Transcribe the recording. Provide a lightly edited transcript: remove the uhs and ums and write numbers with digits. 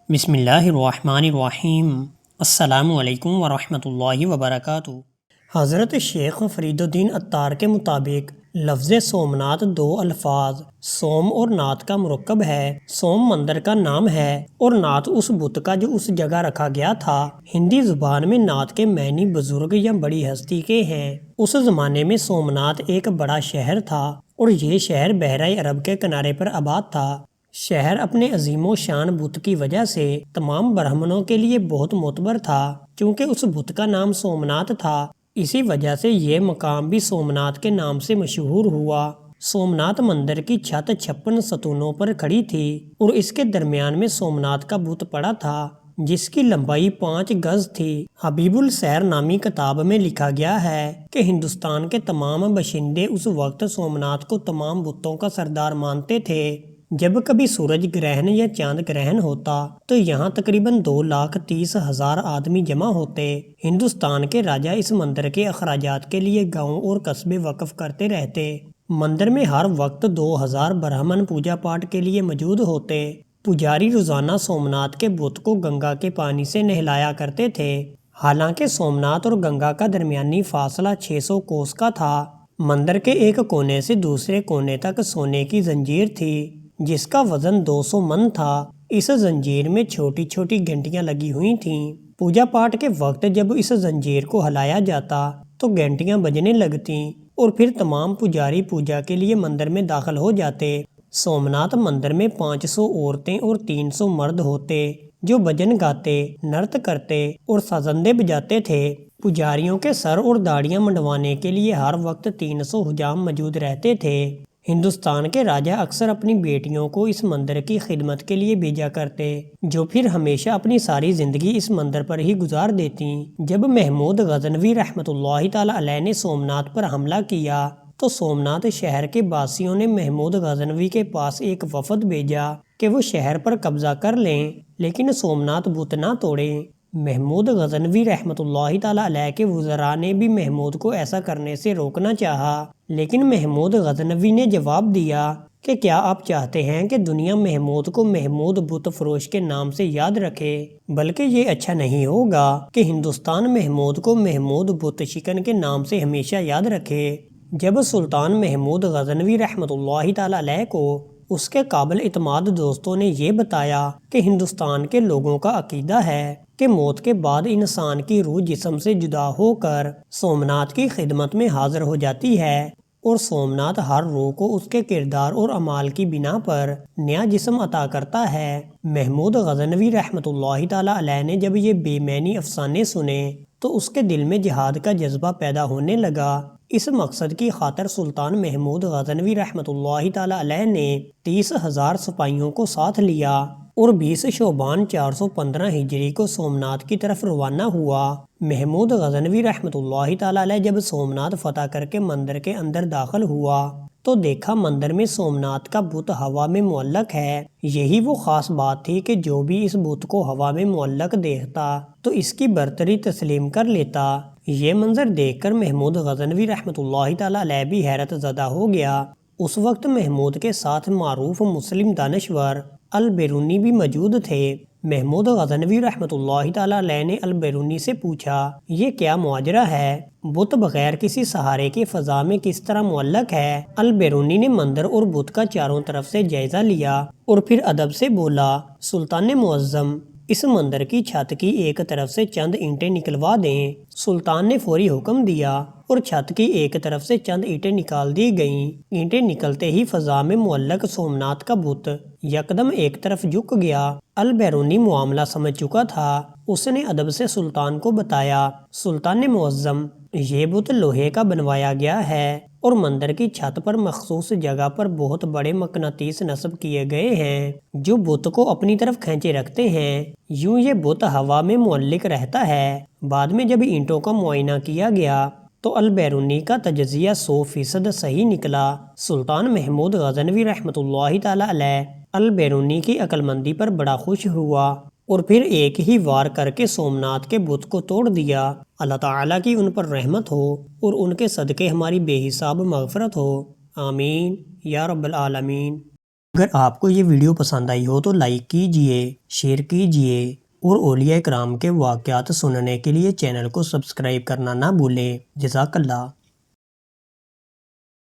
بسم اللہ الرحمن الرحیم۔ السلام علیکم ورحمۃ اللہ وبرکاتہ۔ حضرت شیخ فرید الدین عطار کے مطابق لفظ سومناتھ دو الفاظ سوم اور ناتھ کا مرکب ہے۔ سوم مندر کا نام ہے اور ناتھ اس بت کا جو اس جگہ رکھا گیا تھا۔ ہندی زبان میں ناتھ کے معنی بزرگ یا بڑی ہستی کے ہیں۔ اس زمانے میں سومناتھ ایک بڑا شہر تھا اور یہ شہر بحیرہ عرب کے کنارے پر آباد تھا۔ شہر اپنے عظیم و شان بت کی وجہ سے تمام برہمنوں کے لیے بہت معتبر تھا، چونکہ اس بت کا نام سومناتھ تھا۔ اسی وجہ سے یہ مقام بھی سومناتھ کے نام سے مشہور ہوا۔ سومناتھ مندر کی چھت 56 ستونوں پر کھڑی تھی اور اس کے درمیان میں سومناتھ کا بت پڑا تھا جس کی لمبائی 5 گز تھی۔ حبیب السیر نامی کتاب میں لکھا گیا ہے کہ ہندوستان کے تمام باشندے اس وقت سومناتھ کو تمام بتوں کا سردار مانتے تھے۔ جب کبھی سورج گرہن یا چاند گرہن ہوتا تو یہاں تقریباً 2,30,000 آدمی جمع ہوتے۔ ہندوستان کے راجا اس مندر کے اخراجات کے لیے گاؤں اور قصبے وقف کرتے رہتے۔ مندر میں ہر وقت 2,000 برہمن پوجا پاٹ کے لیے موجود ہوتے۔ پجاری روزانہ سومناتھ کے بت کو گنگا کے پانی سے نہلایا کرتے تھے۔ حالانکہ سومناتھ اور گنگا کا درمیانی فاصلہ 600 کوس کا تھا۔ مندر کے ایک کونے سے دوسرے کونے تک سونے کی زنجیر تھی جس کا وزن 200 من تھا۔ اس زنجیر میں چھوٹی چھوٹی گھنٹیاں لگی ہوئی تھیں۔ پوجا پاٹ کے وقت جب اس زنجیر کو ہلایا جاتا تو گھنٹیاں بجنے لگتیں اور پھر تمام پجاری پوجا کے لیے مندر میں داخل ہو جاتے۔ سومناتھ مندر میں 500 عورتیں اور 300 مرد ہوتے جو بھجن گاتے، نرت کرتے اور سازندے بجاتے تھے۔ پجاریوں کے سر اور داڑھیاں منڈوانے کے لیے ہر وقت 300 حجام موجود رہتے تھے۔ ہندوستان کے راجا اکثر اپنی بیٹیوں کو اس مندر کی خدمت کے لیے بھیجا کرتے جو پھر ہمیشہ اپنی ساری زندگی اس مندر پر ہی گزار دیتی۔ جب محمود غزنوی رحمۃ اللہ تعالی علیہ نے سومناتھ پر حملہ کیا تو سومناتھ شہر کے باسیوں نے محمود غزنوی کے پاس ایک وفد بھیجا کہ وہ شہر پر قبضہ کر لیں لیکن سومناتھ بت نہ توڑیں۔ محمود غزنوی رحمۃ اللہ تعالی علیہ کے وزراء نے بھی محمود کو ایسا کرنے سے روکنا چاہا، لیکن محمود غزنوی نے جواب دیا کہ کیا آپ چاہتے ہیں کہ دنیا محمود کو محمود بت فروش کے نام سے یاد رکھے؟ بلکہ یہ اچھا نہیں ہوگا کہ ہندوستان محمود کو محمود بت شکن کے نام سے ہمیشہ یاد رکھے۔ جب سلطان محمود غزنوی رحمۃ اللہ تعالی علیہ کو اس کے قابل اعتماد دوستوں نے یہ بتایا کہ ہندوستان کے لوگوں کا عقیدہ ہے کہ موت کے بعد انسان کی روح جسم سے جدا ہو کر سومناتھ کی خدمت میں حاضر ہو جاتی ہے اور سومناتھ ہر روح کو اس کے کردار اور اعمال کی بنا پر نیا جسم عطا کرتا ہے۔ محمود غزنوی رحمۃ اللہ تعالی علیہ نے جب یہ بے معنی افسانے سنے تو اس کے دل میں جہاد کا جذبہ پیدا ہونے لگا۔ اس مقصد کی خاطر سلطان محمود غزنوی رحمۃ اللہ تعالی علیہ نے 30,000 سپاہیوں کو ساتھ لیا اور 20 شعبان 415 ہجری کو سومناتھ کی طرف روانہ ہوا۔ محمود غزنوی رحمۃ اللہ تعالی علیہ جب سومناتھ فتح کر کے مندر کے اندر داخل ہوا تو دیکھا مندر میں سومناتھ کا بت ہوا میں معلق ہے۔ یہی وہ خاص بات تھی کہ جو بھی اس بت کو ہوا میں معلق دیکھتا تو اس کی برتری تسلیم کر لیتا۔ یہ منظر دیکھ کر محمود غزنوی رحمۃ اللہ تعالی علیہ بھی حیرت زدہ ہو گیا۔ اس وقت محمود کے ساتھ معروف مسلم دانشور البیرونی بھی موجود تھے۔ محمود غزنوی رحمۃ اللہ تعالی علیہ نے البیرونی سے پوچھا، یہ کیا ماجرا ہے؟ بت بغیر کسی سہارے کے فضا میں کس طرح معلق ہے؟ البیرونی نے مندر اور بت کا چاروں طرف سے جائزہ لیا اور پھر ادب سے بولا، سلطان معظم، اس مندر کی چھت کی ایک طرف سے چند اینٹیں نکلوا دیں۔ سلطان نے فوری حکم دیا اور چھت کی ایک طرف سے چند اینٹیں نکال دی گئیں۔ اینٹیں نکلتے ہی فضا میں معلق سومناتھ کا بت یکدم ایک طرف جھک گیا۔ البیرونی معاملہ سمجھ چکا تھا۔ اس نے ادب سے سلطان کو بتایا، سلطان معظم، یہ بت لوہے کا بنوایا گیا ہے اور مندر کی چھت پر مخصوص جگہ پر بہت بڑے مقناطیس نصب کیے گئے ہیں جو بت کو اپنی طرف کھینچے رکھتے ہیں۔ یوں یہ بت ہوا میں معلق رہتا ہے۔ بعد میں جب اینٹوں کا معائنہ کیا گیا تو البیرونی کا تجزیہ 100% صحیح نکلا۔ سلطان محمود غزنوی رحمۃ اللہ تعالی علیہ البیرونی کی عقل مندی پر بڑا خوش ہوا اور پھر ایک ہی وار کر کے سومناتھ کے بت کو توڑ دیا۔ اللہ تعالیٰ کی ان پر رحمت ہو اور ان کے صدقے ہماری بے حساب مغفرت ہو، آمین یا رب العالمین۔ اگر آپ کو یہ ویڈیو پسند آئی ہو تو لائک کیجئے، شیئر کیجئے اور اولیاء کرام کے واقعات سننے کے لیے چینل کو سبسکرائب کرنا نہ بھولیں۔ جزاک اللہ۔